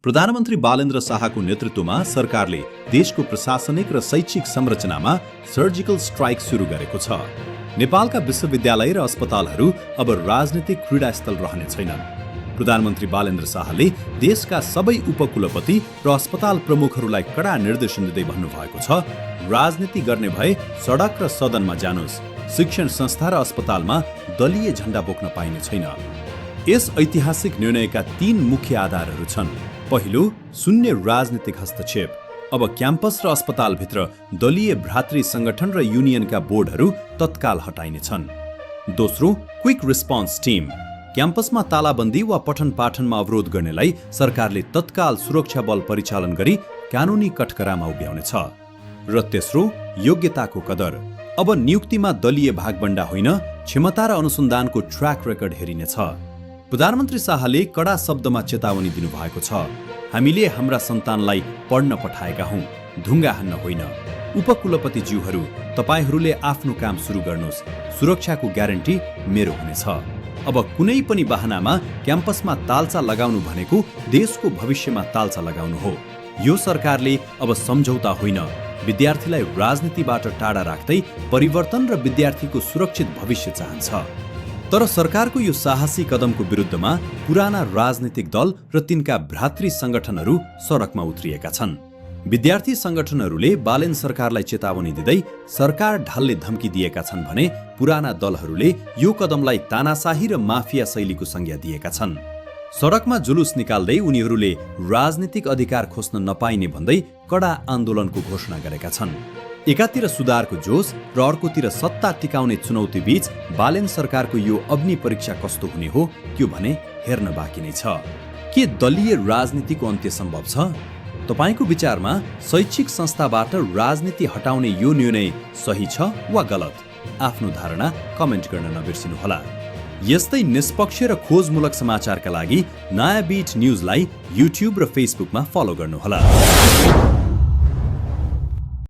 प्रधानमन्त्री बालेन्द्र शाहको नेतृत्वमा सरकारले देशको प्रशासनिक र शैक्षिक संरचनामा सर्जिकल स्ट्राइक सुरु गरेको छ। नेपालका विश्वविद्यालय र अस्पतालहरू अब राजनीतिक क्रीडास्थल रहने छैनन्। प्रधानमन्त्री बालेन्द्र शाहले देशका सबै उपकुलपति र अस्पताल प्रमुखहरूलाई कडा निर्देशन दिँदै भन्नुभएको छ, राजनीति गर्ने भए सडक र सदनमा जानुस्, शिक्षण संस्था र अस्पतालमा दलीय झण्डा बोक्न पाइने छैन। यस ऐतिहासिक निर्णयका 3 मुख्य आधारहरू छन्। पहिलो, शून्य राजनीतिक हस्तक्षेप। अब क्याम्पस र अस्पतालभित्र दलीय भ्रातृ संगठन र युनियनका बोर्डहरू तत्काल हटाइनेछन्। दोस्रो, क्विक रिस्पोन्स टिम। क्याम्पसमा तालाबन्दी वा पठन पाठनमा अवरोध गर्नेलाई सरकारले तत्काल सुरक्षा बल परिचालन गरी कानुनी कठघरामा उभ्याउनेछ। र तेस्रो, योग्यताको कदर। अब नियुक्तिमा दलीय भागबण्डा होइन, क्षमता र अनुसन्धानको ट्र्याक रेकर्ड हेरिनेछ। प्रधानमन्त्री शाहले कडा शब्दमा चेतावनी दिनुभएको छ, हामीले हाम्रा सन्तानलाई पढ्न पठाएका हौं, ढुङ्गा हान्न होइन। उपकुलपति ज्यूहरू, तपाईहरूले आफ्नो काम सुरु गर्नुहोस्, सुरक्षाको ग्यारेन्टी मेरो हुनेछ। अब कुनै पनि बहानामा क्याम्पसमा तालचा लगाउनु भनेको देशको भविष्यमा तालचा लगाउनु हो। यो सरकारले अब सम्झौता होइन, विद्यार्थीलाई राजनीतिबाट टाढा राख्दै परिवर्तन र विद्यार्थीको सुरक्षित भविष्य चाहन्छ। तर सरकारको यो साहसी कदमको विरुद्धमा पुराना राजनीतिक दल र तिनका भ्रातृ संगठनहरू सडकमा उत्रिएका छन्। विद्यार्थी संगठनहरूले बालेन सरकारलाई चेतावनी दिँदै सरकार ढाल्ने धम्की दिएका छन् भने पुराना दलहरूले यो कदमलाई तानाशाही र माफिया शैलीको संज्ञा दिएका छन्। सडकमा जुलुस निकाल्दै उनीहरूले राजनीतिक अधिकार खोज्न नपाइने भन्दै कडा आन्दोलनको घोषणा गरेका छन्। एकातिर सुधारको जोश र अर्कोतिर सत्ता टिकाउने चुनौती बीच बालेन सरकारको यो अग्नि परीक्षा कस्तो हुने हो त्यो भने हेर्न बाँकी नै छ। के दलीय राजनीतिको अन्त्य सम्भव छ? तपाईको विचारमा शैक्षिक संस्थाबाट राजनीति हटाउने यो निर्णय सही छ वा गलत? आफ्नो धारणा कमेन्ट गर्न नबिर्सिनुहोला। यस्तै निष्पक्ष र खोजमूलक समाचारका लागि नयाँ बिट न्यूजलाई युट्युब र फेसबुकमा फलो गर्नुहोला।